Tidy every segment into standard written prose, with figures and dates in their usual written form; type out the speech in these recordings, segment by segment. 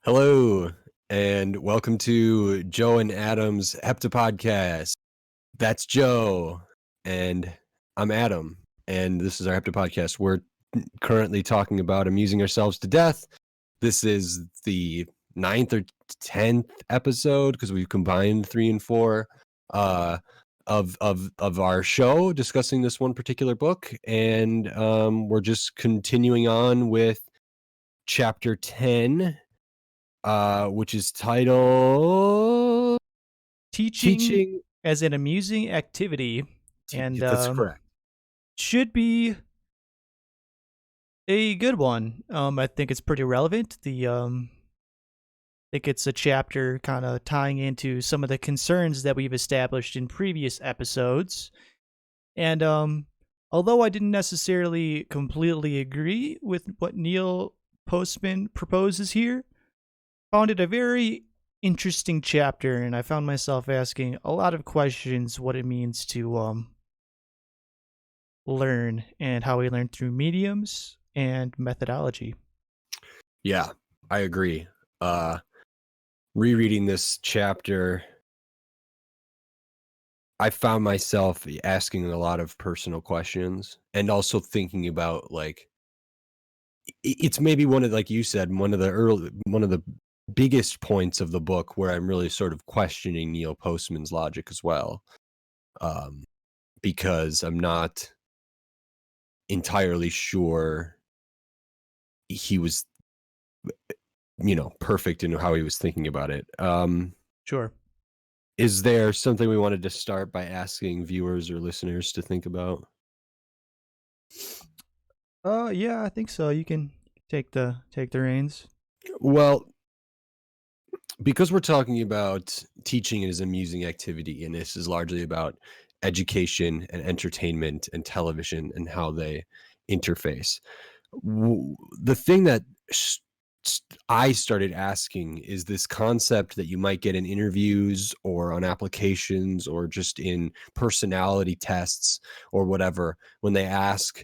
Hello, and welcome to Joe and Adam's Hepta Podcast. That's Joe, and I'm Adam, and this is our Hepta Podcast. We're currently talking about amusing ourselves to death. This is the 9th or 10th episode because we've combined 3 and 4 of our show discussing this one particular book, and we're just continuing on with chapter 10. Which is titled Teaching Teaching. as an amusing activity, and That's correct. should be a good one. I think it's pretty relevant. I think it's a chapter kind of tying into some of the concerns that we've established in previous episodes. And although I didn't necessarily completely agree with what Neil Postman proposes here, found it a very interesting chapter, and I found myself asking a lot of questions what it means to learn and how we learn through mediums and methodology. Yeah, I agree. Rereading this chapter, I found myself asking a lot of personal questions and also thinking about it's maybe one of, like you said, one of the biggest points of the book where I'm really sort of questioning Neil Postman's logic as well. Because I'm not entirely sure he was perfect in how he was thinking about it. Sure. Is there something we wanted to start by asking viewers or listeners to think about? Yeah, I think so. You can take the reins. Well, because we're talking about teaching as an amusing activity, and this is largely about education and entertainment and television and how they interface. The thing that I started asking is this concept that you might get in interviews or on applications or just in personality tests or whatever when they ask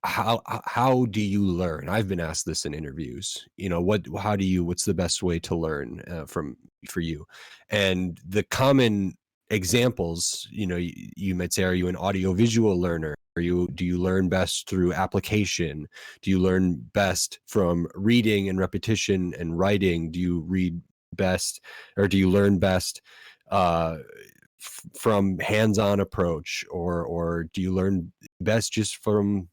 how do you learn? I've been asked this in interviews. What's the best way to learn for you? And the common examples, you might say, are you an audiovisual learner? Do you learn best through application? Do you learn best from reading and repetition and writing? Do you read best, or do you learn best from hands-on approach, or do you learn best just from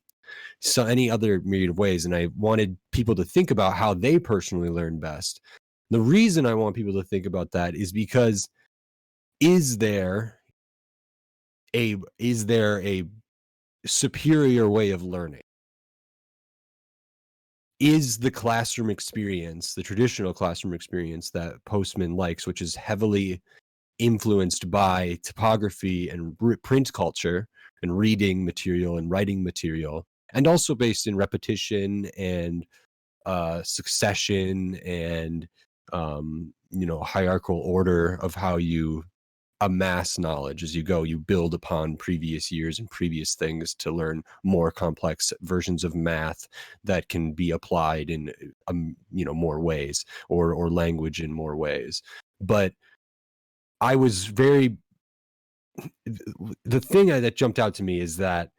any other myriad of ways? And I wanted people to think about how they personally learn best. The reason I want people to think about that is because is there a superior way of learning? Is the classroom experience, the traditional classroom experience that Postman likes, which is heavily influenced by typography and print culture and reading material and writing material, and also based in repetition and succession and hierarchical order of how you amass knowledge as you go. You build upon previous years and previous things to learn more complex versions of math that can be applied in more ways, or language in more ways. But I was very the thing that jumped out to me is that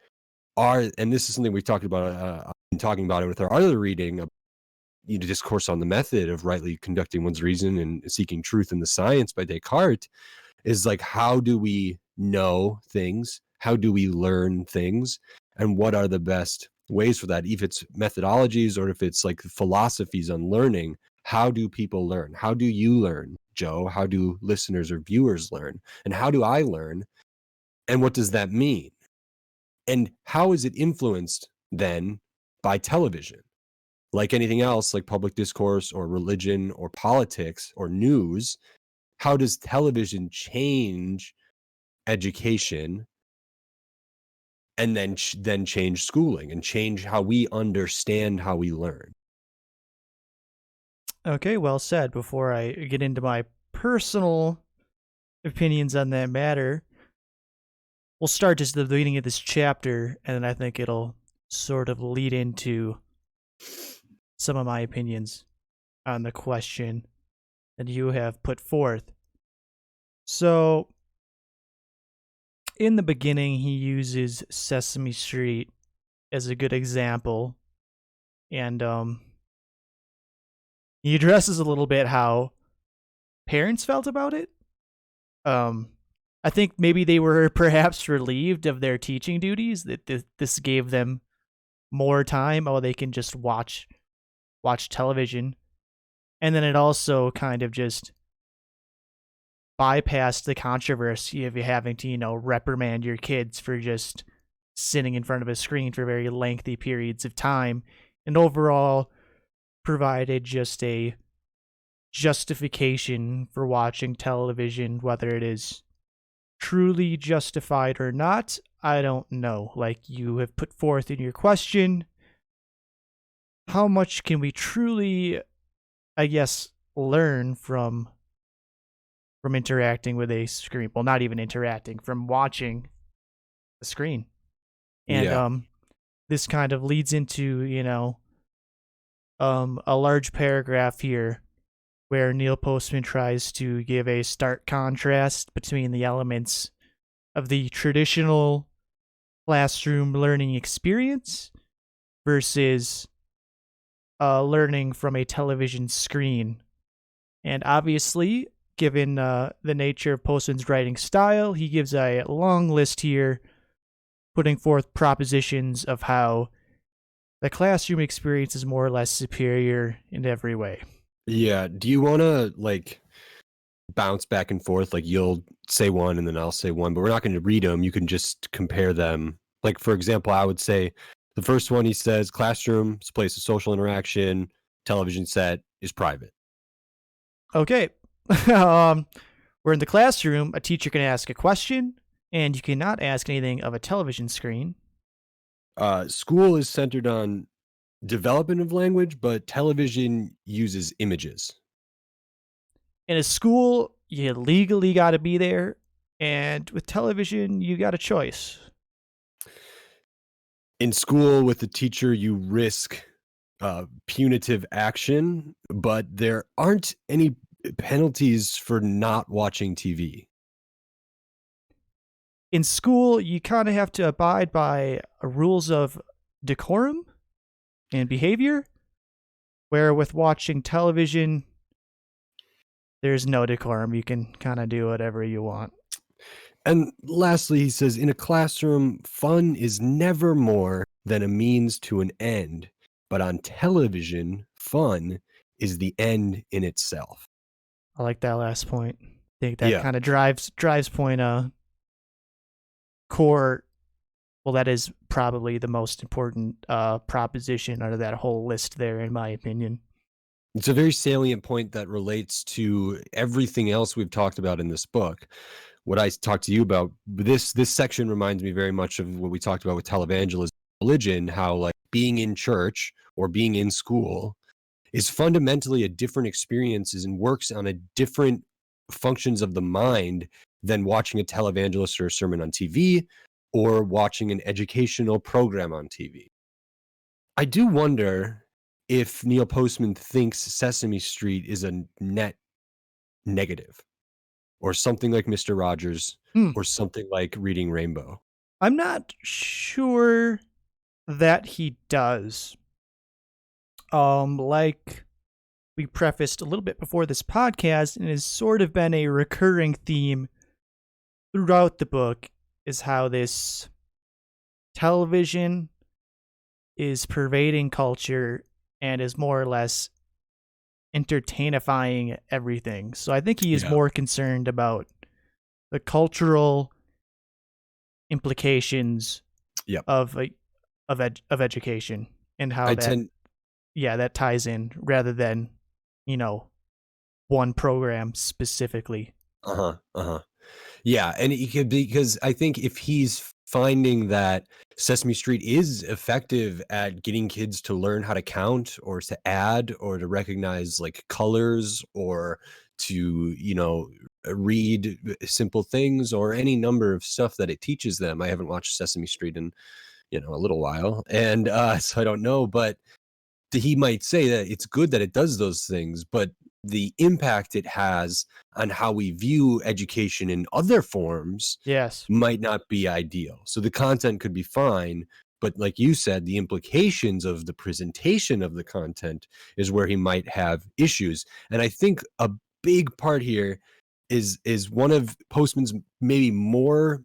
and this is something we've talked about, talking about it with our other reading, discourse on the method of rightly conducting one's reason and seeking truth in the science by Descartes, is like, how do we know things? How do we learn things? And what are the best ways for that? If it's methodologies or if it's like philosophies on learning, how do people learn? How do you learn, Joe? How do listeners or viewers learn? And how do I learn? And what does that mean? And how is it influenced then by television? Like anything else, like public discourse or religion or politics or news, how does television change education and then change schooling and change how we understand how we learn? Okay, well said. Before I get into my personal opinions on that matter, we'll start just at the beginning of this chapter, and then I think it'll sort of lead into some of my opinions. on the question that you have put forth. So, in the beginning, he uses Sesame Street as a good example, and he addresses a little bit how parents felt about it. Um, I think maybe they were perhaps relieved of their teaching duties that this gave them more time. Oh, they can just watch television, and then it also kind of just bypassed the controversy of you having to reprimand your kids for just sitting in front of a screen for very lengthy periods of time, and overall provided just a justification for watching television, whether it is truly justified or not. I don't know. Like you have put forth in your question, how much can we truly, I guess, learn from interacting with a screen? Well, not even interacting, from watching a screen. And Yeah. this kind of leads into, a large paragraph here where Neil Postman tries to give a stark contrast between the elements of the traditional classroom learning experience versus learning from a television screen. And obviously, given the nature of Postman's writing style, he gives a long list here, putting forth propositions of how the classroom experience is more or less superior in every way. Yeah. Do you want to like bounce back and forth? Like you'll say one and then I'll say one, but we're not going to read them. You can just compare them. Like, for example, I would say the first one he says classroom is a place of social interaction, television set is private. Okay. um, we're in the classroom. A teacher can ask a question, and you cannot ask anything of a television screen. School is centered on development of language, but television uses images. In a school, you legally got to be there, and with television, you got a choice. In school, with the teacher, you risk punitive action, but there aren't any penalties for not watching TV. In school, you kind of have to abide by rules of decorum and behavior, where with watching television, there's no decorum. You can kind of do whatever you want. And lastly, he says, in a classroom, fun is never more than a means to an end, but on television, fun is the end in itself. I like that last point. I think that Yeah. kind of drives point core. Well, that is probably the most important proposition out of that whole list there, in my opinion. It's a very salient point that relates to everything else we've talked about in this book. What I talked to you about, this section reminds me very much of what we talked about with televangelism, religion, how like being in church or being in school is fundamentally a different experience and works on a different functions of the mind than watching a televangelist or a sermon on TV or watching an educational program on TV. I do wonder if Neil Postman thinks Sesame Street is a net negative or something like Mr. Rogers Hmm. or something like Reading Rainbow. I'm not sure that he does. Like we prefaced a little bit before this podcast, and has sort of been a recurring theme throughout the book, is how this television is pervading culture and is more or less entertainifying everything. So I think he is Yeah. more concerned about the cultural implications Yep. of of education and how I that tend that ties in rather than you know one program specifically. uh-huh, uh-huh. Yeah, and he could be because I think if he's finding that Sesame Street is effective at getting kids to learn how to count or to add or to recognize like colors or to, read simple things or any number of stuff that it teaches them. I haven't watched Sesame Street in, a little while. And so I don't know, but he might say that it's good that it does those things, but the impact it has on how we view education in other forms Yes. might not be ideal. So the content could be fine, but like you said, the implications of the presentation of the content is where he might have issues. And I think a big part here is one of Postman's maybe more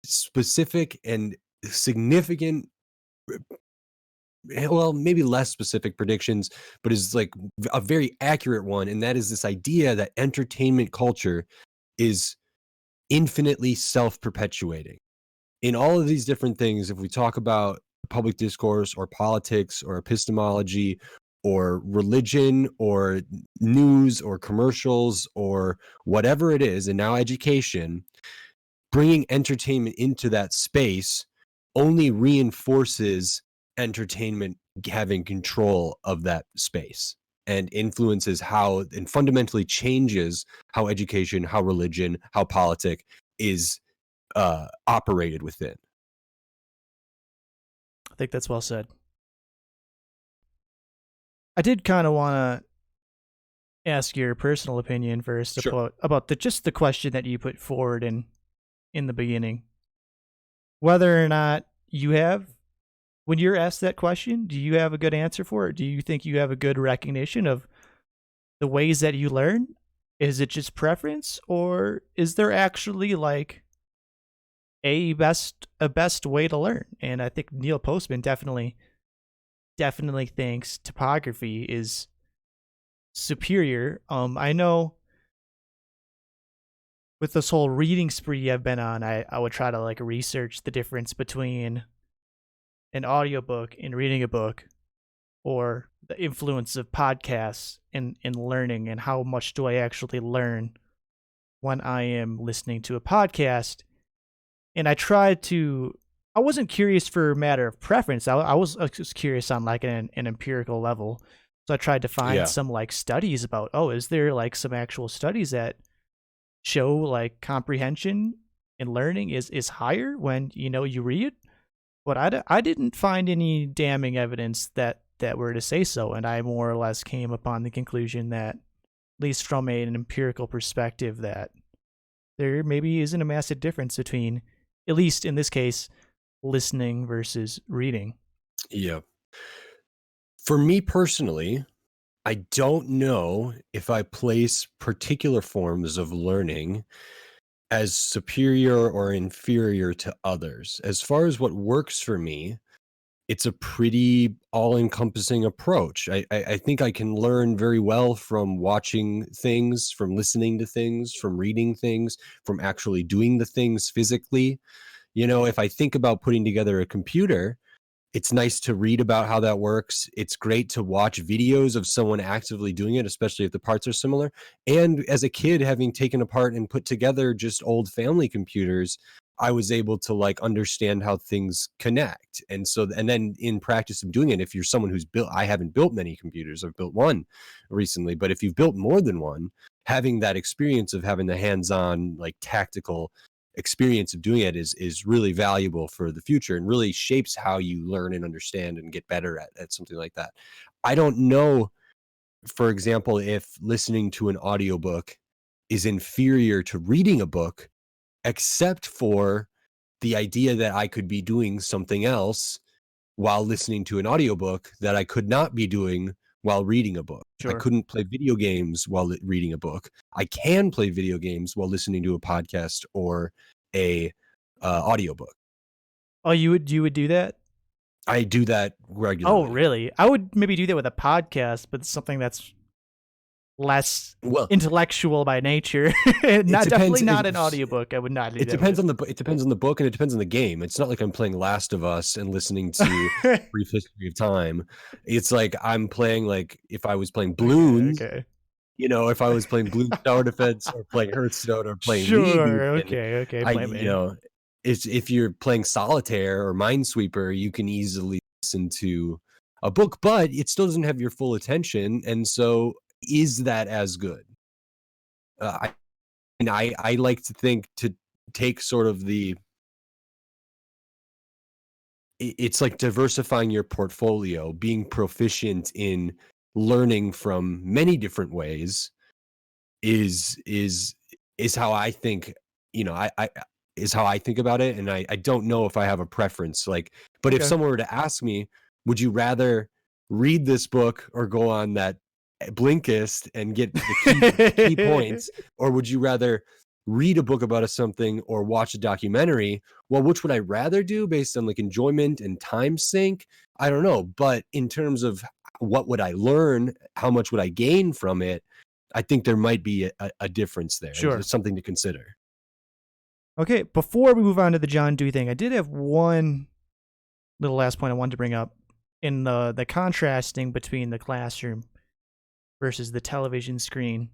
specific and significant, well, maybe less specific predictions, but is like a very accurate one. And that is this idea that entertainment culture is infinitely self-perpetuating. In all of these different things, if we talk about public discourse or politics or epistemology or religion or news or commercials or whatever it is, and now education, bringing entertainment into that space only reinforces entertainment having control of that space and influences how and fundamentally changes how education, how religion, how politic is operated within. I think that's well said. I did kind of want to ask your personal opinion first Sure. about just the question that you put forward in the beginning. Whether or not you have, when you're asked that question, do you have a good answer for it? Do you think you have a good recognition of the ways that you learn? Is it just preference, or is there actually like a best way to learn? And I think Neil Postman definitely thinks topography is superior. I know with this whole reading spree I've been on, I would try to like research the difference between an audiobook and reading a book, or the influence of podcasts in learning, and how much do I actually learn when I am listening to a podcast. And I wasn't curious for a matter of preference. I was just curious on like an empirical level. So I tried to find Yeah. some like studies about, oh, is there like some actual studies that show like comprehension and learning is higher when you read? But I didn't find any damning evidence that were to say so, and I more or less came upon the conclusion that, at least from an empirical perspective, that there maybe isn't a massive difference between, at least in this case, listening versus reading. Yeah. For me personally, I don't know if I place particular forms of learning as superior or inferior to others. As far as what works for me, it's a pretty all-encompassing approach. I think I can learn very well from watching things, from listening to things, from reading things, from actually doing the things physically. If I think about putting together a computer, it's nice to read about how that works. It's great to watch videos of someone actively doing it, especially if the parts are similar. And as a kid, having taken apart and put together just old family computers, I was able to like understand how things connect. And so, and then in practice of doing it, if you're someone who's built, I haven't built many computers, I've built one recently, but if you've built more than one, having that experience of having the hands-on, like tactical experience of doing it is really valuable for the future and really shapes how you learn and understand and get better at something like that. I don't know, for example, if listening to an audiobook is inferior to reading a book, except for the idea that I could be doing something else while listening to an audiobook that I could not be doing while reading a book. I Sure. couldn't play video games while reading a book. I can play video games while listening to a podcast or a audiobook. Oh, you would do that? I do that Oh, regularly. really? I would maybe do that with a podcast, but something that's less Well, intellectual by nature. it Not depends. definitely not an audiobook. I would not do It that depends with. on it depends on the book and it depends on the game. It's not like I'm playing Last of Us and listening to Brief History of Time. It's like I'm playing like if I was playing Okay, Bloons, okay. if I was playing Bloons Tower Defense or playing Hearthstone or playing League, Sure. and Okay, okay. I, Play me. it's if you're playing Solitaire or Minesweeper, you can easily listen to a book, but it still doesn't have your full attention. And so, is that as good? I and I like to think to take sort of it's like diversifying your portfolio, being proficient in learning from many different ways is is is how I think, I is how I think about it, and I don't know if I have a preference, like, but if Okay. someone were to ask me, "Would you rather read this book or go on that Blinkist and get the key points, or would you rather read a book about a something or watch a documentary?" Well, which would I rather do based on, like, enjoyment and time sink? I don't know, but in terms of what would I learn, how much would I gain from it, I think there might be a difference there. Sure. It's something to consider. Okay, before we move on to the John Dewey thing, I did have one little last point I wanted to bring up in the contrasting between the classroom versus the television screen.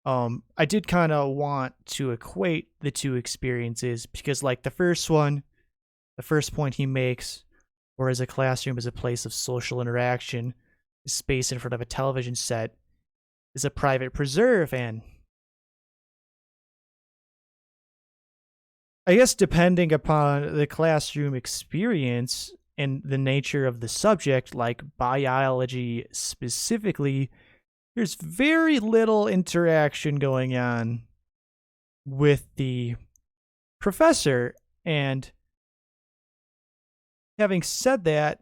I did kind of want to equate the two experiences because, like, the first one, the first point he makes, whereas a classroom is a place of social interaction, the space in front of a television set is a private preserve, and I guess depending upon the classroom experience and the nature of the subject, like biology specifically, there's very little interaction going on with the professor. And having said that,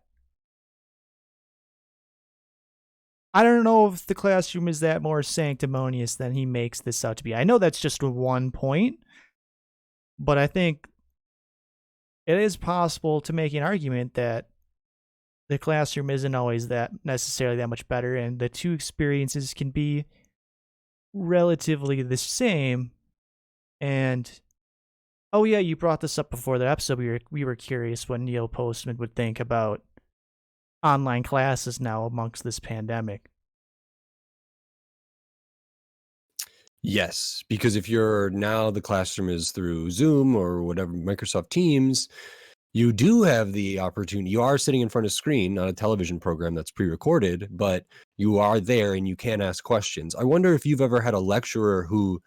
I don't know if the classroom is that more sanctimonious than he makes this out to be. I know that's just one point, but I think it is possible to make an argument that the classroom isn't always that necessarily that much better, and the two experiences can be relatively the same. And oh yeah, you brought this up before the episode. We were curious what Neil Postman would think about online classes now amongst this pandemic. Yes, because if you're now the classroom is through Zoom or whatever, Microsoft Teams, you do have the opportunity. You are sitting in front of a screen on a television program that's pre-recorded, but you are there and you can ask questions. I wonder if you've ever had a lecturer who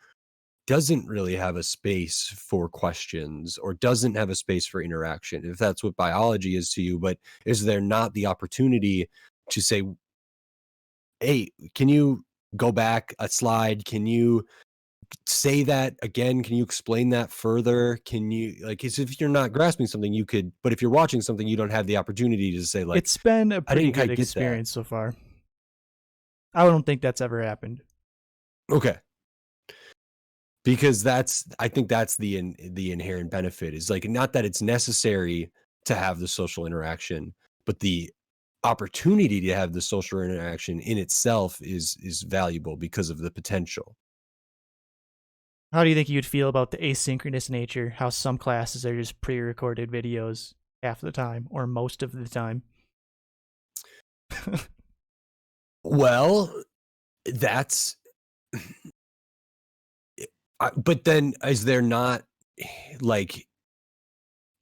doesn't really have a space for questions or doesn't have a space for interaction, if that's what biology is to you, but is there not the opportunity to say, "Hey, can you go back a slide? Can you say that again? Can you explain that further? Can you," like, as if you're not grasping something, you could, but if you're watching something, you don't have the opportunity to say, like, It's been a "I pretty didn't good quite get that." experience so far. I don't think that's ever happened. Okay. Because I think that's the inherent benefit is, like, not that it's necessary to have the social interaction, but the opportunity to have the social interaction in itself is valuable because of the potential. How do you think you'd feel about the asynchronous nature? How some classes are just pre-recorded videos half the time or most of the time? Well, that's but then is there not, like,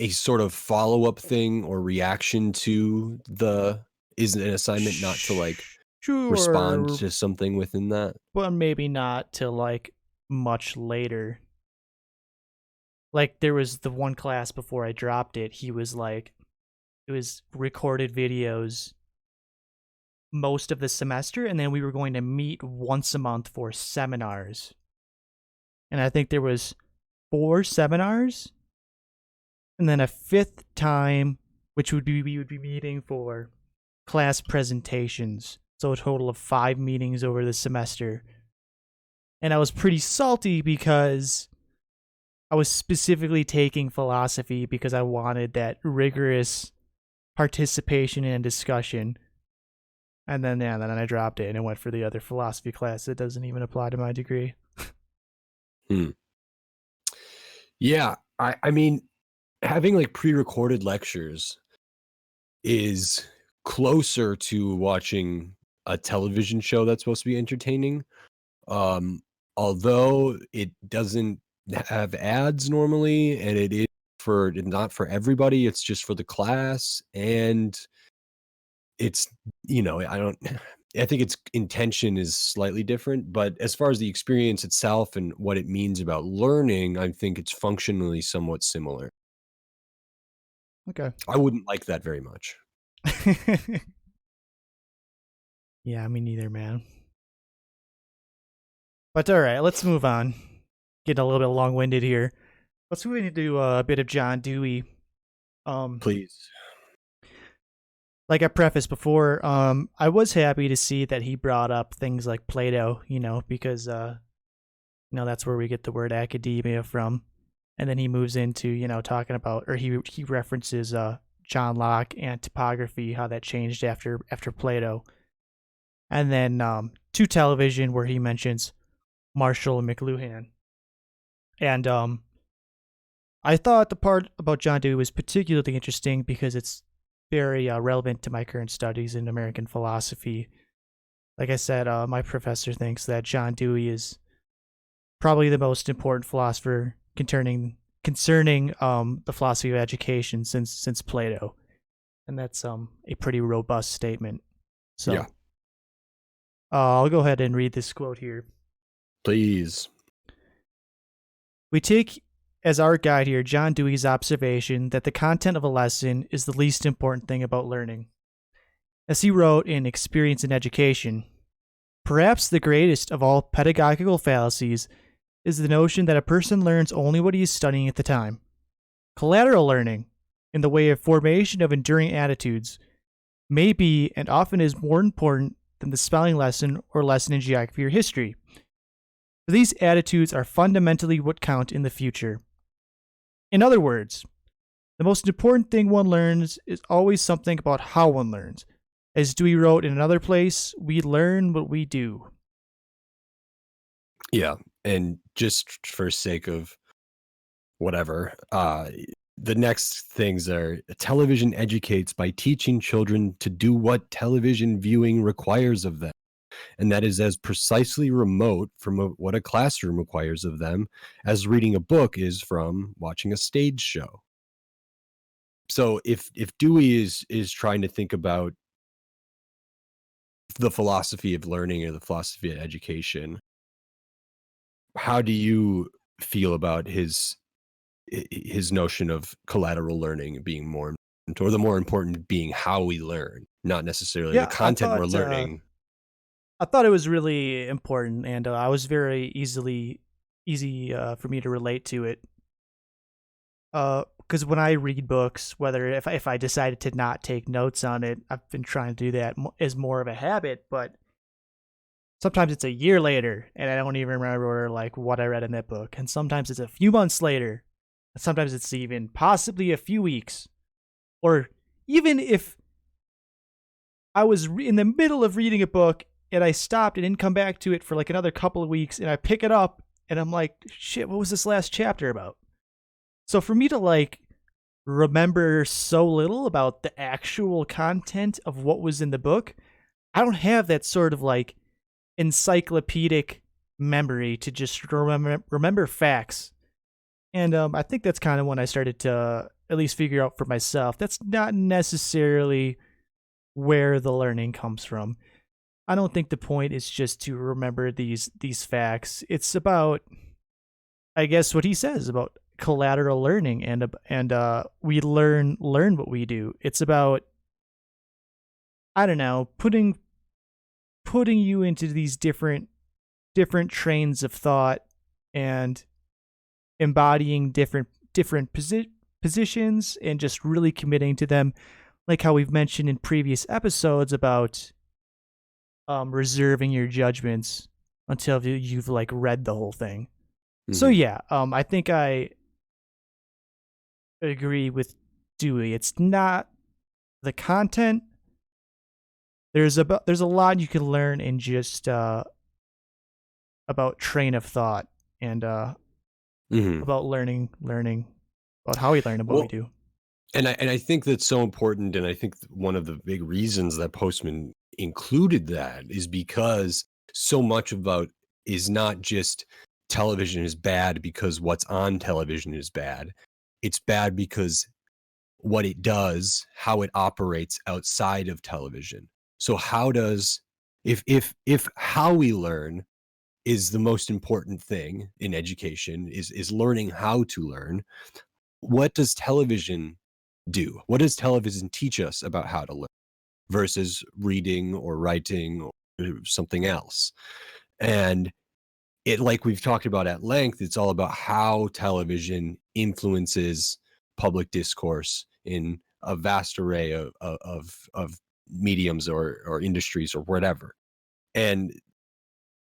a sort of follow-up thing or reaction to the is an assignment not to, like, respond Sure, to something within that? but maybe not till like much later. Like there was the one class before I dropped it, he was like it was recorded videos most of the semester, and then we were going to meet once a month for seminars. And I think there was 4 seminars and then a fifth time which would be we would be meeting for class presentations. So a total of 5 meetings over the semester. And I was pretty salty because I was specifically taking philosophy because I wanted that rigorous participation and discussion. And then then I dropped it and I went for the other philosophy class that doesn't even apply to my degree. Hmm. Yeah, I mean, having, like, pre-recorded lectures is closer to watching a television show that's supposed to be entertaining, um, although it doesn't have ads normally, and it is for not for everybody, it's just for the class, and it's, I don't I think its intention is slightly different, but as far as the experience itself and what it means about learning, I think it's functionally somewhat similar. Okay. I wouldn't like that very much. Yeah, me neither, man. But all right, let's move on. Getting a little bit long-winded here. Let's move into a bit of John Dewey. Um, Please. like I prefaced before, I was happy to see that he brought up things like Plato, because that's where we get the word academia from. And then he moves into, talking about, or he references John Locke and topography, how that changed after Plato. And then to television, where he mentions Marshall and McLuhan. And I thought the part about John Dewey was particularly interesting because it's very relevant to my current studies in American philosophy. Like I said, my professor thinks that John Dewey is probably the most important philosopher concerning the philosophy of education since Plato, and that's a pretty robust statement. So Yeah. I'll go ahead and read this quote here. Please. We take as our guide here John Dewey's observation that the content of a lesson is the least important thing about learning. As he wrote in Experience in Education, perhaps the greatest of all pedagogical fallacies is the notion that a person learns only what he is studying at the time. Collateral learning, in the way of formation of enduring attitudes, may be and often is more important than the spelling lesson or lesson in geography or history. For these attitudes are fundamentally what count in the future. In other words, the most important thing one learns is always something about how one learns. As Dewey wrote in another place, we learn what we do. Yeah. And just for sake of whatever, the next things are television educates by teaching children to do what television viewing requires of them. And that is as precisely remote from what a classroom requires of them as reading a book is from watching a stage show. So if Dewey is trying to think about the philosophy of learning or the philosophy of education, how do you feel about his notion of collateral learning being more important, or the more important being how we learn, not necessarily the Yeah, content we're learning? I thought it was really important, and I was very easy for me to relate to it. Because when I read books, whether if I decided to not take notes on it, I've been trying to do that as more of a habit. But sometimes it's a year later, and I don't even remember like what I read in that book. And sometimes it's a few months later, and sometimes it's even possibly a few weeks, or even if I was in the middle of reading a book and I stopped and didn't come back to it for like another couple of weeks, and I pick it up and I'm like, shit, what was this last chapter about? So for me to like remember so little about the actual content of what was in the book, I don't have that sort of like encyclopedic memory to just remember facts. And I think that's kind of when I started to at least figure out for myself that's not necessarily where the learning comes from. I don't think the point is just to remember these facts. It's about, I guess, what he says about collateral learning, and we learn what we do. It's about, I don't know, putting you into these different trains of thought and embodying different positions and just really committing to them, like how we've mentioned in previous episodes about reserving your judgments until you've like read the whole thing. So Mhm. yeah, I think I agree with Dewey. It's not the content. There's a lot you can learn in just about train of thought and Mhm. about learning about how we learn and what we Well, do. and I think that's so important, and I think one of the big reasons that Postman included that is because so much about is not just television is bad because what's on television is bad. It's bad because what it does, how it operates outside of television. So how does if how we learn is the most important thing in education is learning how to learn, what does television do? What does television teach us about how to learn versus reading or writing or something else? And it, like we've talked about at length, it's all about how television influences public discourse in a vast array of mediums or industries or whatever. And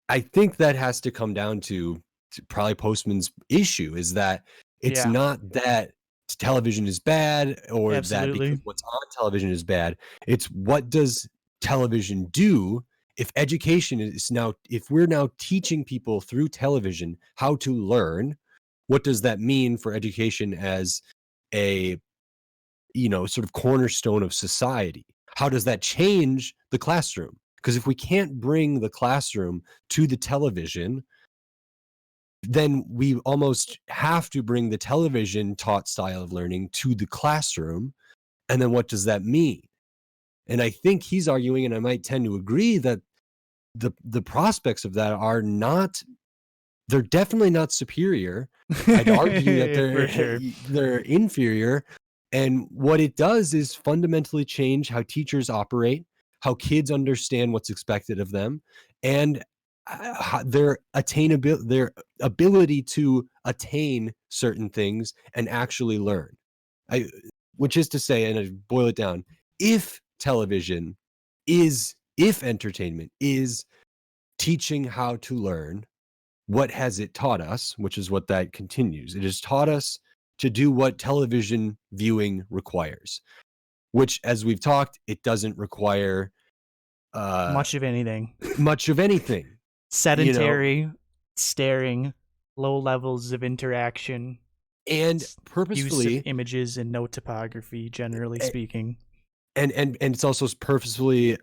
I think that has to come down to probably Postman's issue, is that it's Yeah, not that television is bad or that because absolutely. what's on television is bad. It's what does television do if education is now, if we're now teaching people through television how to learn, what does that mean for education as a, sort of cornerstone of society? How does that change the classroom? Because if we can't bring the classroom to the television, then we almost have to bring the television taught style of learning to the classroom. And then what does that mean? And I think he's arguing, and I might tend to agree, that the prospects of that are not, they're definitely not superior. I'd argue that For sure. they're inferior. And what it does is fundamentally change how teachers operate, how kids understand what's expected of them, and their attainability, their ability to attain certain things and actually learn. I, which is to say, and I boil it down, if television if entertainment is teaching how to learn, what has it taught us? Which is what that continues. It has taught us to do what television viewing requires, which, as we've talked, it doesn't require uh, Much of anything. much of anything. You know, Sedentary, staring, low levels of interaction, and use of purposefully, images and no topography, generally speaking. and it's also purposefully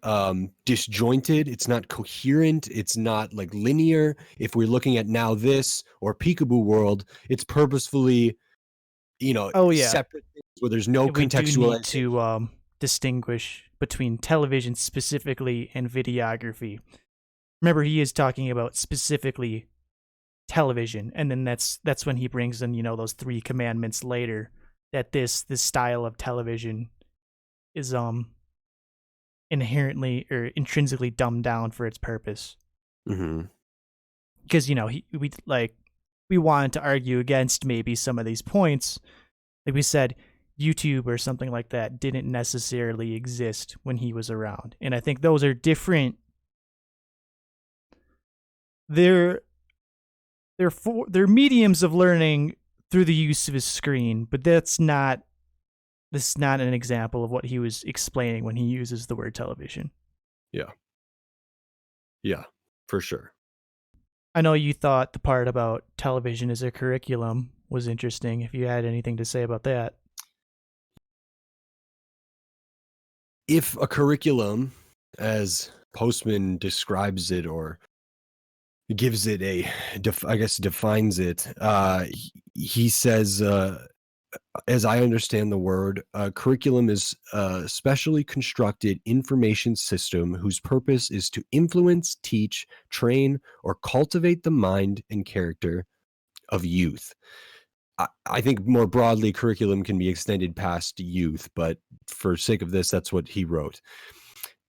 disjointed. It's not coherent. It's not like linear. If we're looking at Now This or Peekaboo World, it's purposefully, Oh yeah, separate things where there's no we do need contextualization. to distinguish between television specifically and videography. Remember, he is talking about specifically television, and then that's when he brings in those three commandments later, that this style of television is inherently or intrinsically dumbed down for its purpose. Mm-hmm. Because we wanted to argue against maybe some of these points. Like we said, YouTube or something like that didn't necessarily exist when he was around, and I think those are different. They're mediums of learning through the use of his screen, but this is not an example of what he was explaining when he uses the word television. Yeah. Yeah, for sure. I know you thought the part about television as a curriculum was interesting. If you had anything to say about that. If a curriculum, as Postman describes it or gives it I guess defines it, he says, as I understand the word, curriculum is a specially constructed information system whose purpose is to influence, teach, train, or cultivate the mind and character of youth. I think more broadly, curriculum can be extended past youth, but for sake of this, that's what he wrote.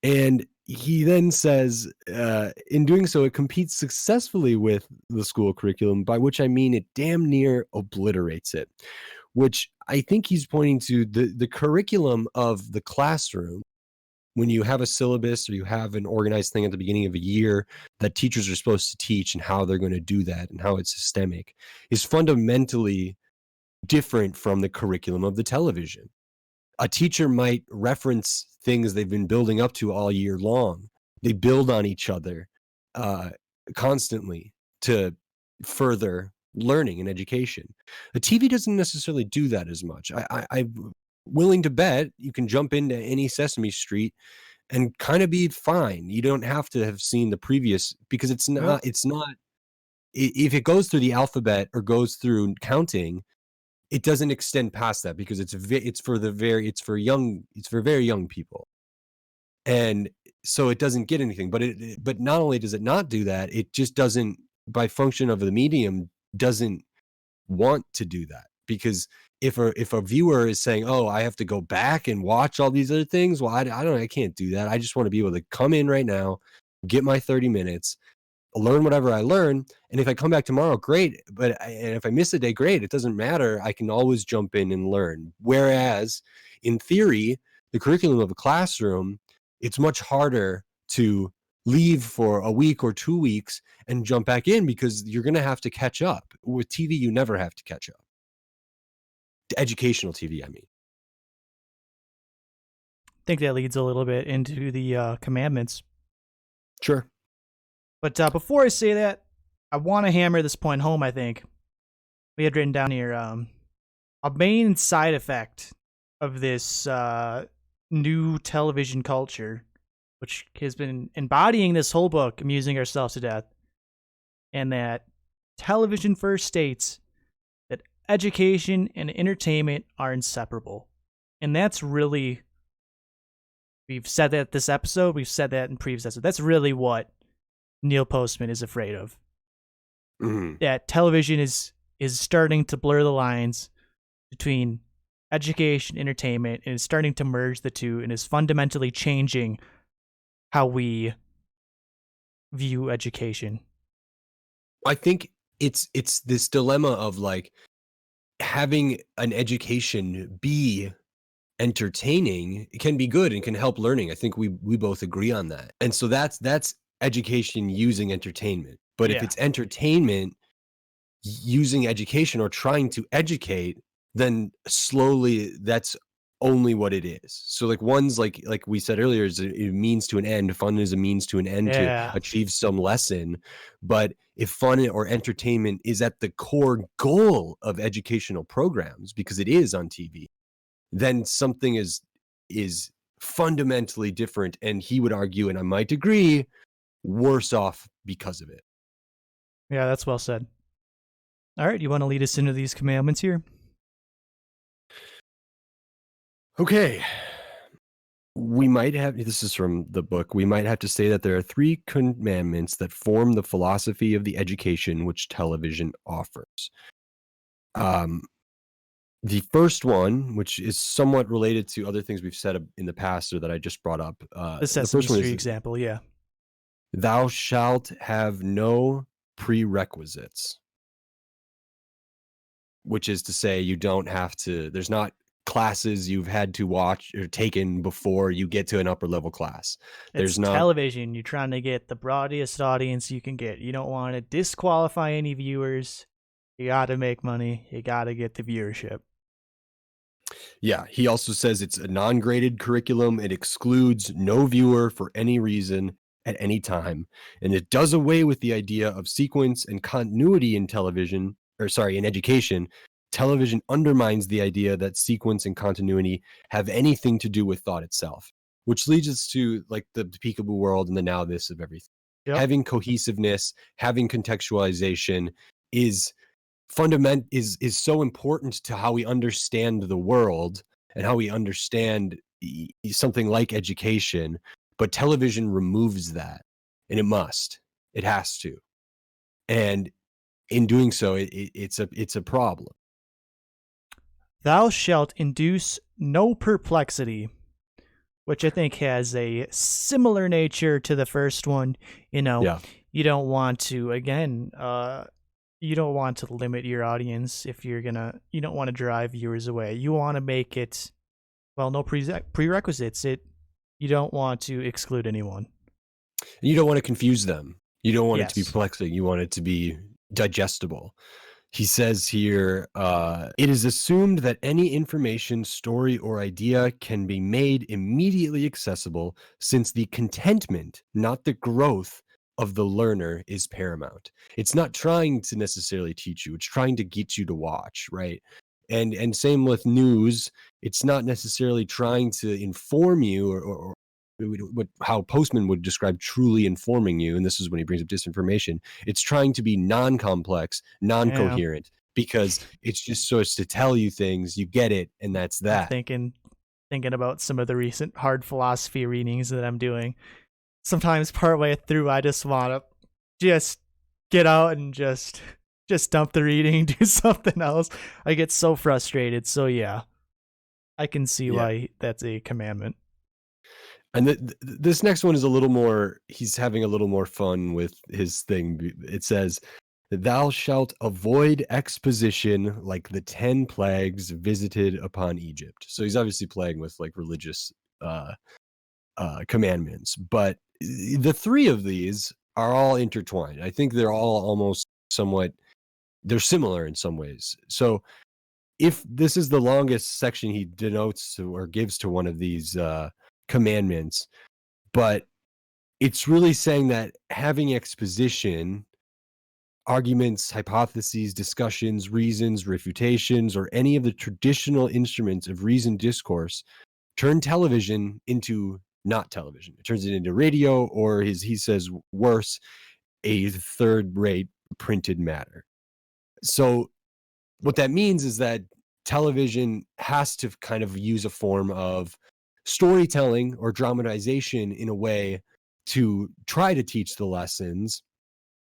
And he then says, in doing so, it competes successfully with the school curriculum, by which I mean it damn near obliterates it, which I think he's pointing to the curriculum of the classroom. When you have a syllabus or you have an organized thing at the beginning of a year that teachers are supposed to teach and how they're going to do that and how it's systemic, is fundamentally different from the curriculum of the television. A teacher might reference things they've been building up to all year long. They build on each other uh, constantly to further learning and education. The TV doesn't necessarily do that as much. I'm willing to bet you can jump into any Sesame Street and kind of be fine. You don't have to have seen the previous, because it's Yep. not. It's not. If it goes through the alphabet or goes through counting, it doesn't extend past that, because it's for very young people, and so it doesn't get anything. But not only does it not do that, it just doesn't, by function of the medium, doesn't want to do that, because if a viewer is saying, "Oh, I have to go back and watch all these other things," well, I can't do that. I just want to be able to come in right now, get my 30 minutes, learn whatever I learn, and if I come back tomorrow, great. And if I miss a day, great. It doesn't matter. I can always jump in and learn. Whereas, in theory, the curriculum of a classroom, it's much harder to leave for a week or 2 weeks and jump back in because you're going to have to catch up. With TV, you never have to catch up. Educational TV, I mean. I think that leads a little bit into the commandments. Sure. But before I say that, I want to hammer this point home, I think. We had written down here a main side effect of this new television culture, which has been embodying this whole book, amusing ourselves to death, and that television first states that education and entertainment are inseparable. And that's really, we've said that this episode, we've said that in previous episodes, that's really what Neil Postman is afraid of. Mm-hmm. That television is starting to blur the lines between education, entertainment, and is starting to merge the two, and is fundamentally changing how we view education. I think it's this dilemma of like having an education be entertaining. It can be good and can help learning. I think we both agree on that. And so that's education using entertainment. But if it's entertainment using education or trying to educate, then slowly that's only what it is. So like one's like we said earlier, is a means to an end. Fun is a means to an end to achieve some lesson. But if fun or entertainment is at the core goal of educational programs, because it is on TV, then something is fundamentally different, and he would argue, and I might agree, worse off because of it. Yeah, that's well said. All right, you want to lead us into these commandments here? Okay. We might have, this is from the book, we might have to say that there are 3 commandments that form the philosophy of the education which television offers. The first one, which is somewhat related to other things we've said in the past or that I just brought up. The Sesame Street example, yeah. Thou shalt have no prerequisites. Which is to say, you don't have to, there's not classes you've had to watch or taken before you get to an upper level class. There's not television. You're trying to get the broadest audience you can get. You don't want to disqualify any viewers. You got to make money. You got to get the viewership. Yeah, he also says it's a non-graded curriculum. It excludes no viewer for any reason at any time. And it does away with the idea of sequence and continuity in television, in education. Television undermines the idea that sequence and continuity have anything to do with thought itself, which leads us to like the peekaboo world and the now this of everything. Yep. Having cohesiveness, having contextualization is so important to how we understand the world and how we understand something like education. But television removes that, and it has to. And in doing so, it's a problem. Thou shalt induce no perplexity, which I think has a similar nature to the first one. You don't want to, again, you don't want to limit your audience if you don't want to drive viewers away. You want to make it, well, no prerequisites. You don't want to exclude anyone. And you don't want to confuse them. You don't want it to be perplexing. You want it to be digestible. He says here, it is assumed that any information, story, or idea can be made immediately accessible, since the contentment, not the growth, of the learner is paramount. It's not trying to necessarily teach you. It's trying to get you to watch, right? And same with news. It's not necessarily trying to inform you or how Postman would describe truly informing you, and this is when he brings up disinformation. It's trying to be non-complex, non-coherent, because it's just so it's to tell you things, you get it, and that's that. I'm thinking about some of the recent hard philosophy readings that I'm doing. Sometimes partway through, I just want to just get out and just Just dump the reading, do something else. I get so frustrated. So yeah, I can see Yeah. why that's a commandment. And this next one is a little more, he's having a little more fun with his thing. It says, "Thou shalt avoid exposition like the 10 plagues visited upon Egypt." So he's obviously playing with like religious uh, commandments, but the three of these are all intertwined. I think they're all almost somewhat, they're similar in some ways. So if this is the longest section he denotes to, or gives to one of these commandments, but it's really saying that having exposition, arguments, hypotheses, discussions, reasons, refutations, or any of the traditional instruments of reasoned discourse turn television into not television. It turns it into radio, or he says worse, a third-rate printed matter. So what that means is that television has to kind of use a form of storytelling or dramatization in a way to try to teach the lessons,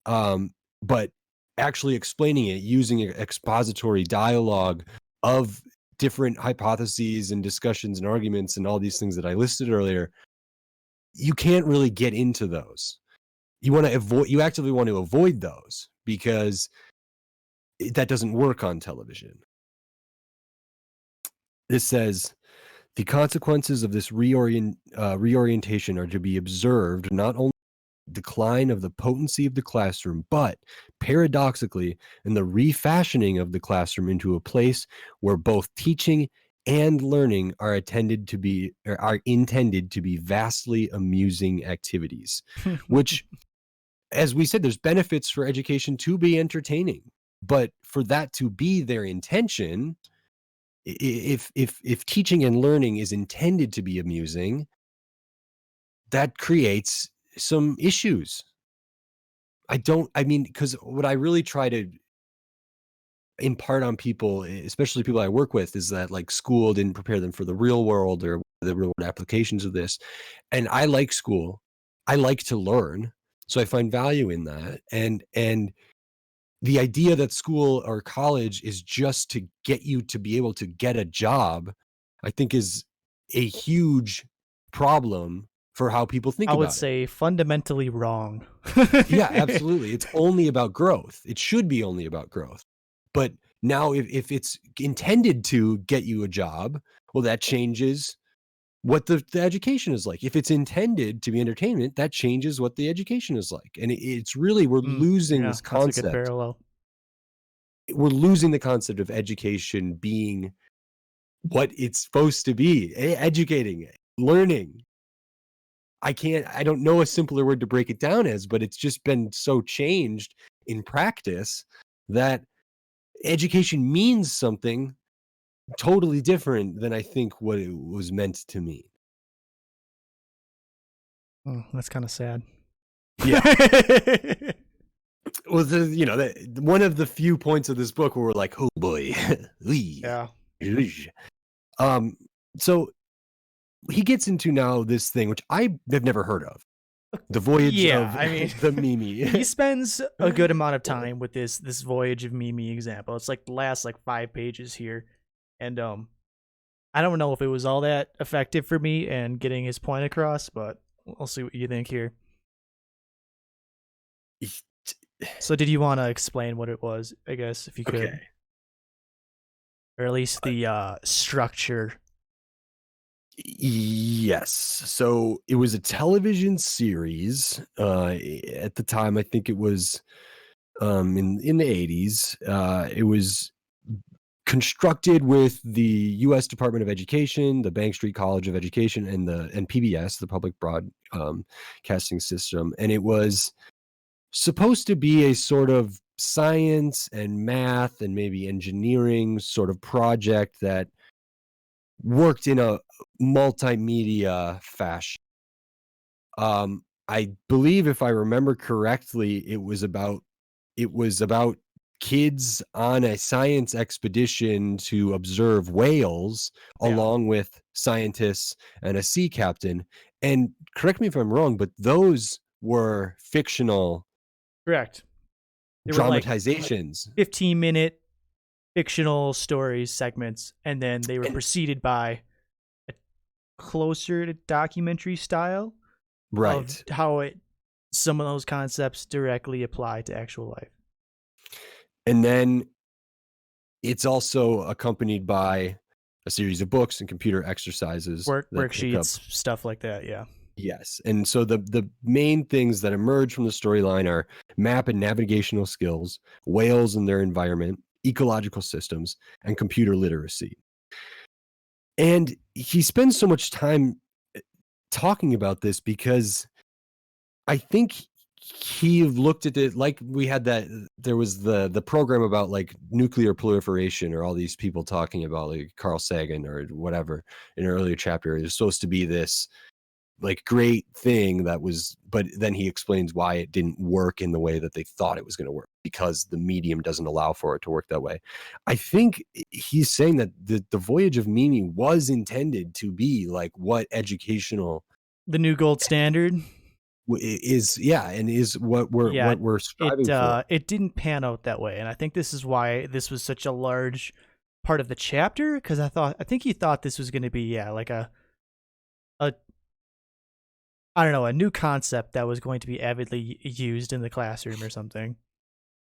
but actually explaining it using expository dialogue of different hypotheses and discussions and arguments and all these things that I listed earlier. You can't really get into those. You actively want to avoid those because that doesn't work on television. This says, "The consequences of this reorientation are to be observed not only in the decline of the potency of the classroom, but paradoxically in the refashioning of the classroom into a place where both teaching and learning are intended to be vastly amusing activities," which, as we said, there's benefits for education to be entertaining, but for that to be their intention, if teaching and learning is intended to be amusing, that creates some issues. I mean, because what I really try to impart on people, especially people I work with, is that like school didn't prepare them for the real world or the real world applications of this. And I like school. I like to learn. So I find value in that. And the idea that school or college is just to get you to be able to get a job, I think is a huge problem for how people think I would about it. say fundamentally wrong. Yeah, absolutely. It's only about growth. It should be only about growth. But now if it's intended to get you a job, well, that changes what the education is like. If it's intended to be entertainment, that changes what the education is like. And it's really, we're losing Yeah, this that's a good concept. parallel. We're losing the concept of education being what it's supposed to be, educating, learning. I don't know a simpler word to break it down as, but it's just been so changed in practice that education means something totally different than I think what it was meant to mean. That's kind of sad. Yeah. Well, one of the few points of this book where we're like, oh boy. Yeah. um, so he gets into now this thing, which I have never heard of. The voyage Yeah, of I mean, the Mimi. he spends a good amount of time with this voyage of Mimi example. It's like the last like 5 pages here, and I don't know if it was all that effective for me and getting his point across, but I'll see what you think here. So, did you want to explain what it was? I guess if you could, Okay. or at least the structure. Yes. So it was a television series. At the time, I think it was in the 80s. It was constructed with the U.S. Department of Education, the Bank Street College of Education, and PBS, the Public Broadcasting System, and it was supposed to be a sort of science and math and maybe engineering sort of project that worked in a multimedia fashion. I believe if I remember correctly, it was about kids on a science expedition to observe whales Yeah, along with scientists and a sea captain. And correct me if I'm wrong, but those were fictional correct. They were like dramatizations. 15-minute fictional stories segments, and then they were And preceded by a closer to documentary style of right. how some of those concepts directly apply to actual life. And then it's also accompanied by a series of books and computer exercises that pick up. Worksheets, stuff like that. Yeah. Yes. And so the main things that emerge from the storyline are map and navigational skills, whales and their environment, ecological systems, and computer literacy. And he spends so much time talking about this because I think he looked at it like we had that there was the program about like nuclear proliferation or all these people talking about like Carl Sagan or whatever in an earlier chapter. It was supposed to be this like great thing that was, but then he explains why it didn't work in the way that they thought it was going to work because the medium doesn't allow for it to work that way. I think he's saying that the voyage of Mimi was intended to be like what educational The new gold standard. is, yeah, and is what Yeah, we're striving for. it didn't pan out that way, and I think this is why this was such a large part of the chapter, because I think he thought this was going to be, yeah, like a I don't know, a new concept that was going to be avidly used in the classroom or something.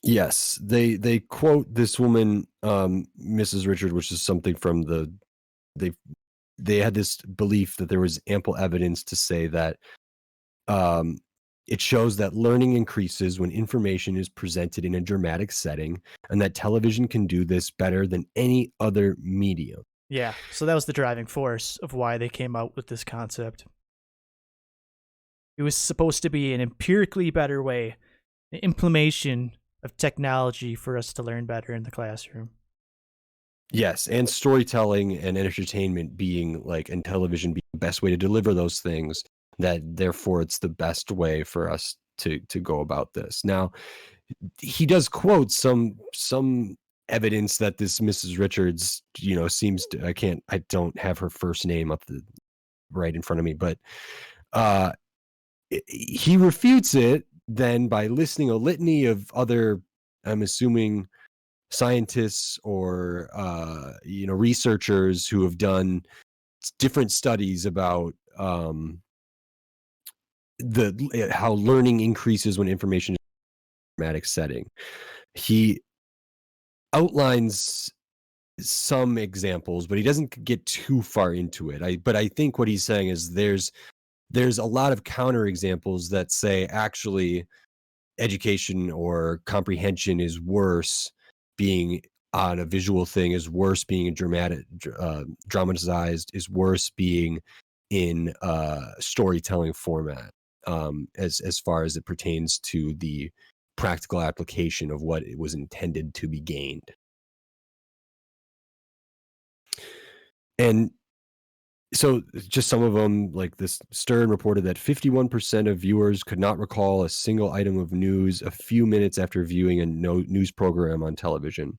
Yes, they quote this woman, Mrs. Richard, which is something from they they had this belief that there was ample evidence to say that um, it shows that learning increases when information is presented in a dramatic setting, and that television can do this better than any other medium. Yeah, so that was the driving force of why they came out with this concept. It was supposed to be an empirically better way, an implementation of technology for us to learn better in the classroom. Yes, and storytelling and entertainment being like, and television being the best way to deliver those things. That therefore it's the best way for us to go about this. Now, he does quote some evidence that this Mrs. Richards, seems to, I don't have her first name up right in front of me, but uh he refutes it then by listing a litany of other, I'm assuming, scientists or researchers who have done different studies about the how learning increases when information is in a dramatic setting. He outlines some examples, but he doesn't get too far into it. But I think what he's saying is there's a lot of counter examples that say actually education or comprehension is worse being on a visual thing, is worse being dramatized, is worse being in storytelling format, as far as it pertains to the practical application of what it was intended to be gained. And so just some of them, like this, Stern reported that 51% of viewers could not recall a single item of news a few minutes after viewing a news program on television.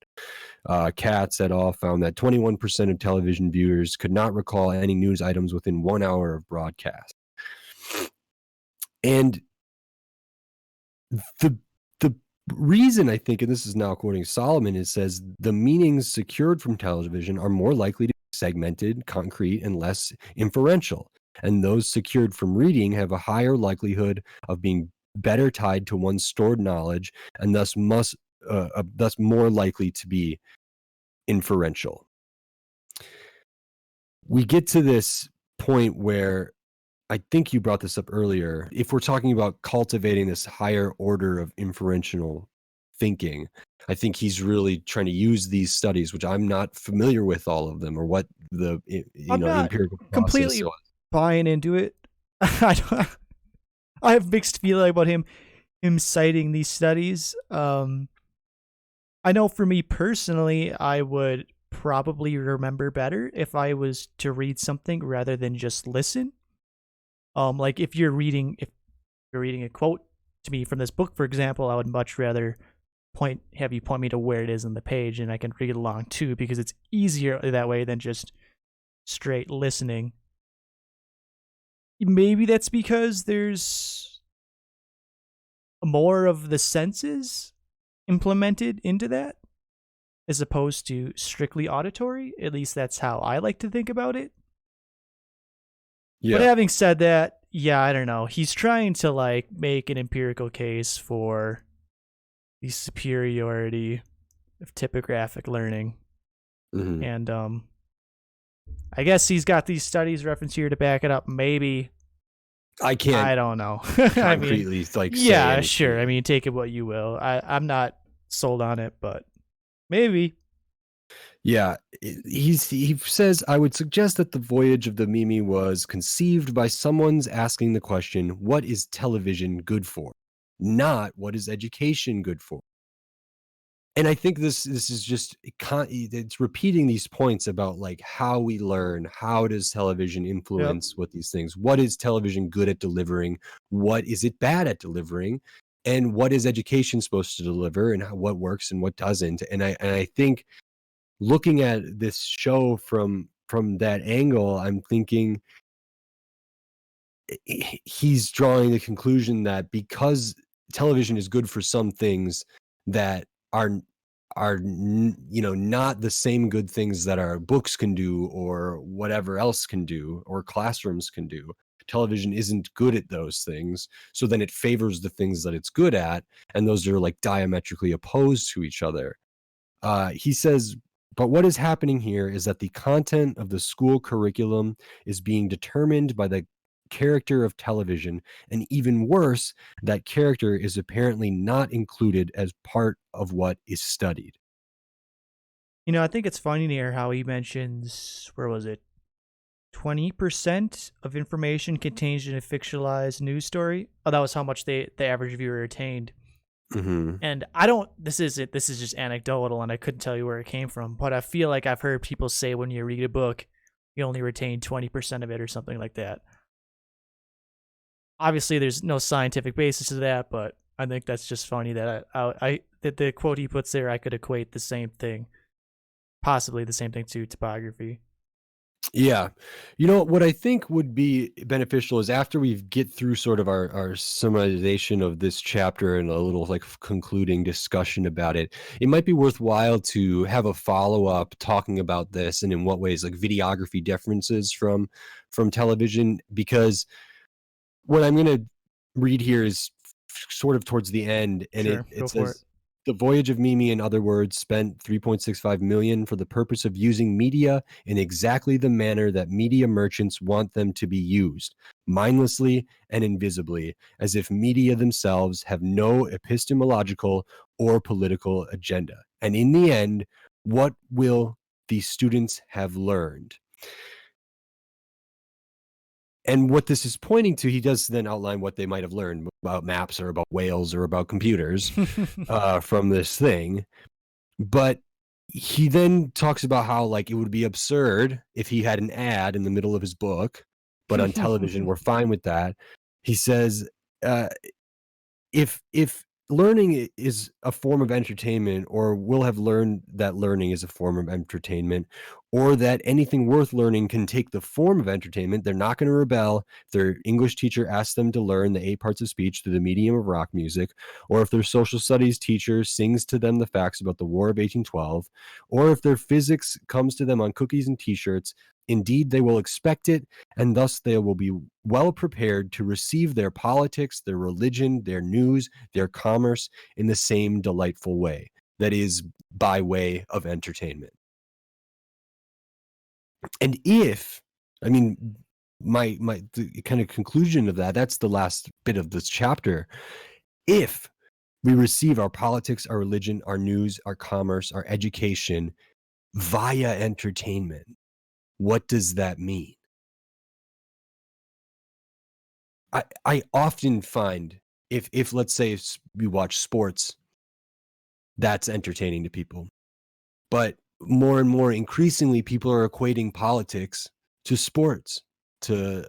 Katz et al. Found that 21% of television viewers could not recall any news items within 1 hour of broadcast. And the the reason, I think, and this is now quoting Solomon, it says the meanings secured from television are more likely to be segmented, concrete, and less inferential. And those secured from reading have a higher likelihood of being better tied to one's stored knowledge, and thus more likely to be inferential. We get to this point where I think you brought this up earlier. If we're talking about cultivating this higher order of inferential thinking, I think he's really trying to use these studies, which I'm not familiar with all of them or what the I'm not empirical process completely was. buying into it. I don't, I have mixed feeling about him citing these studies. I know for me personally, I would probably remember better if I was to read something rather than just listen. Like if you're reading a quote to me from this book, for example, I would much rather have you point me to where it is in the page and I can read along too, because it's easier that way than just straight listening. Maybe that's because there's more of the senses implemented into that as opposed to strictly auditory. At least that's how I like to think about it. But Yeah. having said that, yeah, I don't know. He's trying to like make an empirical case for the superiority of typographic learning. Mhm. And I guess he's got these studies referenced here to back it up. Maybe. I can't I don't know. I mean, concretely, like, say yeah, anything. sure. I mean, take it what you will. I'm not sold on it, but maybe. Yeah, he says, "I would suggest that the voyage of the Mimi was conceived by someone's asking the question, 'What is television good for?' Not, 'What is education good for?'" And I think this is just it's repeating these points about, like, how we learn, how does television Yep. influence what these things, what is television good at delivering, what is it bad at delivering, and what is education supposed to deliver, and what works and what doesn't. And I think looking at this show from that angle, I'm thinking he's drawing the conclusion that because television is good for some things that are not the same good things that our books can do or whatever else can do or classrooms can do. Television isn't good at those things, so then it favors the things that it's good at, and those are like diametrically opposed to each other. He says, but what is happening here is that the content of the school curriculum is being determined by the character of television, and even worse, that character is apparently not included as part of what is studied. You know, I think it's funny here how he mentions, where was it? 20% of information contained in a fictionalized news story. Oh, that was how much the average viewer retained. Hmm. And I don't, this is it, this is just anecdotal and I couldn't tell you where it came from, but I feel like I've heard people say when you read a book, you only retain 20% of it or something like that. Obviously, there's no scientific basis to that, but I think that's just funny that that the quote he puts there, I could equate the same thing, possibly the same thing to topography. Yeah. You know, what I think would be beneficial is after we get through sort of our summarization of this chapter and a little like concluding discussion about it, it might be worthwhile to have a follow-up talking about this and in what ways like videography differences from television, because what I'm going to read here is sort of towards the end, and it Sure, go it for it. says the voyage of Mimi, in other words, spent 3.65 million for the purpose of using media in exactly the manner that media merchants want them to be used, mindlessly and invisibly, as if media themselves have no epistemological or political agenda. And in the end, what will the students have learned? And what this is pointing to, he does then outline what they might have learned about maps or about whales or about computers from this thing. But he then talks about how like it would be absurd if he had an ad in the middle of his book, but on television we're fine with that. He says, uh, if learning is a form of entertainment, or will have learned that learning is a form of entertainment, or that anything worth learning can take the form of entertainment, they're not going to rebel if their English teacher asks them to learn the 8 parts of speech through the medium of rock music, or if their social studies teacher sings to them the facts about the War of 1812, or if their physics comes to them on cookies and t-shirts. Indeed, they will expect it, and thus they will be well prepared to receive their politics, their religion, their news, their commerce in the same delightful way, that is, by way of entertainment. And if, I mean, my the kind of conclusion of that's the last bit of this chapter. If we receive our politics, our religion, our news, our commerce, our education via entertainment, what does that mean? I often find, if let's say we watch sports, that's entertaining to people. But more and more increasingly, people are equating politics to sports, to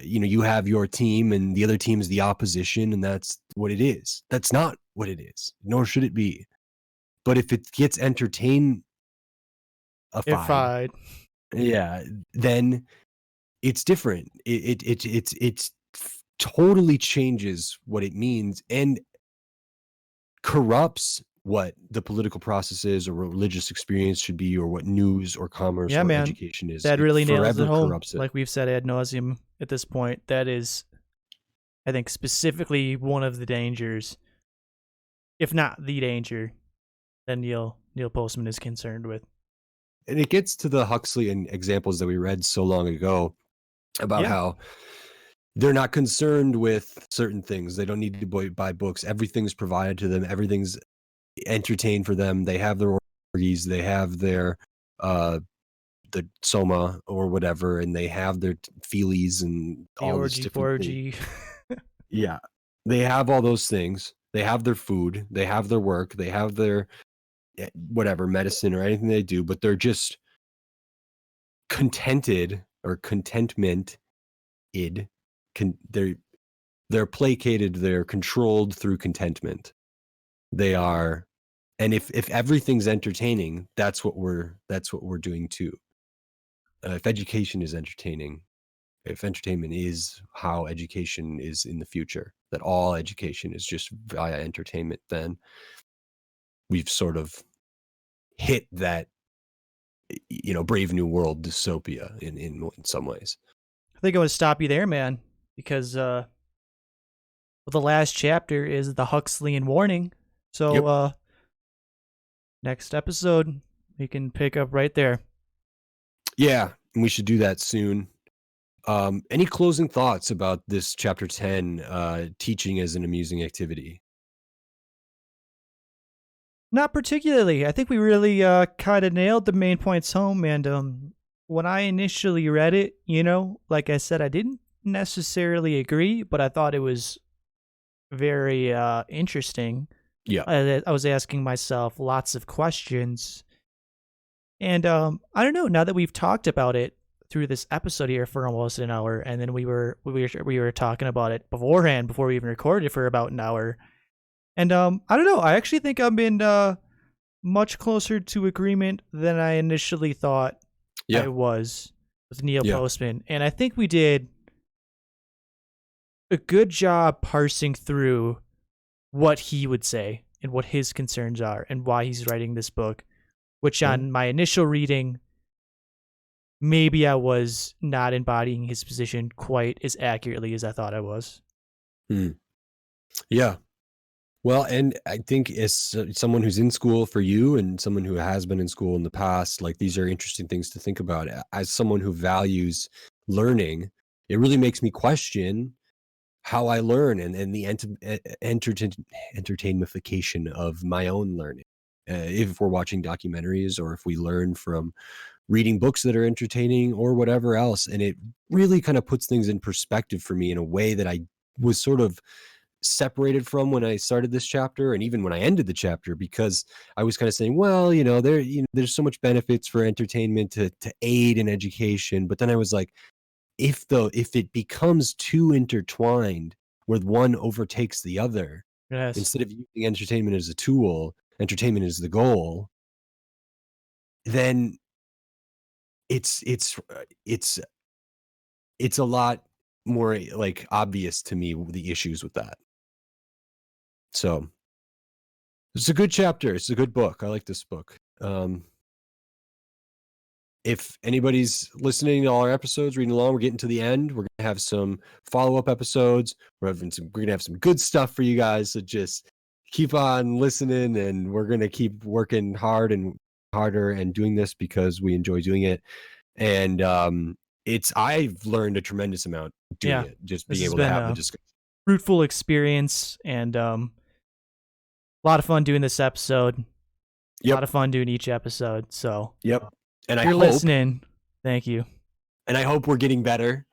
you have your team and the other team is the opposition, and that's what it is. That's not what it is, nor should it be. But if it gets entertainified, If I, yeah, then it's different. It's totally changes what it means. And corrupts what the political process is or religious experience should be or what news or commerce Yeah, or man. education is. That It really nails it forever home. corrupts it. Like we've said ad nauseum at this point. That is, I think, specifically one of the dangers, if not the danger, that Neil Postman is concerned with. And it gets to the Huxleyan examples that we read so long ago about how they're not concerned with certain things. They don't need to buy books. Everything's provided to them. Everything's entertained for them. They have their orgies. They have their the soma or whatever, and they have their feelies and The all this orgy different thing. forgy. Yeah, they have all those things. They have their food. They have their work. They have their whatever medicine or anything they do, but they're just contented or contentment id they're placated, they're controlled through contentment. They are, and if everything's entertaining, that's what we're doing too. If education is entertaining, if entertainment is how education is in the future, that all education is just via entertainment, then we've sort of hit that Brave New World dystopia in some ways. I think I would stop you there, man, because the last chapter is the Huxleyan warning. So next episode we can pick up right there. Yeah, and we should do that soon. Any closing thoughts about this chapter 10, teaching as an amusing activity? Not particularly. I think we really kind of nailed the main points home. And when I initially read it, like I said, I didn't necessarily agree, but I thought it was very interesting. Yeah. I was asking myself lots of questions. And I don't know, now that we've talked about it through this episode here for almost an hour, and then we were talking about it beforehand before we even recorded for about an hour. And I don't know, I actually think I'm in much closer to agreement than I initially thought I was with Neil Postman. And I think we did a good job parsing through what he would say and what his concerns are and why he's writing this book, which on my initial reading, maybe I was not embodying his position quite as accurately as I thought I was. Yeah. Well, and I think as someone who's in school for you and someone who has been in school in the past, like these are interesting things to think about. As someone who values learning, it really makes me question how I learn and the entertainmification of my own learning. If we're watching documentaries or if we learn from reading books that are entertaining or whatever else. And it really kind of puts things in perspective for me in a way that I was sort of separated from when I started this chapter and even when I ended the chapter, because I was kind of saying, well, there's so much benefits for entertainment to aid in education. But then I was like, if it becomes too intertwined where one overtakes the other, instead of using entertainment as a tool, entertainment is the goal, then it's a lot more like obvious to me the issues with that. So it's a good chapter. It's a good book. I like this book. If anybody's listening to all our episodes, reading along, we're getting to the end. We're gonna have some follow-up episodes. We're gonna have some good stuff for you guys. So just keep on listening, and we're gonna keep working hard and harder and doing this because we enjoy doing it. And I've learned a tremendous amount doing it, just being able to have the discussion. Fruitful experience and a lot of fun doing this episode. A lot of fun doing each episode. So and if you're listening, thank you. And I hope we're getting better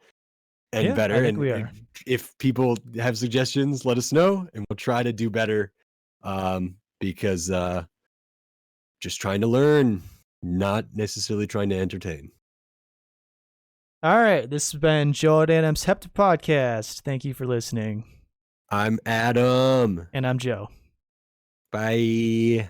and better. I think we are. If people have suggestions, let us know, and we'll try to do better. Because just trying to learn, not necessarily trying to entertain. All right, this has been Joe and Adam's Hepta Podcast. Thank you for listening. I'm Adam. And I'm Joe. Bye.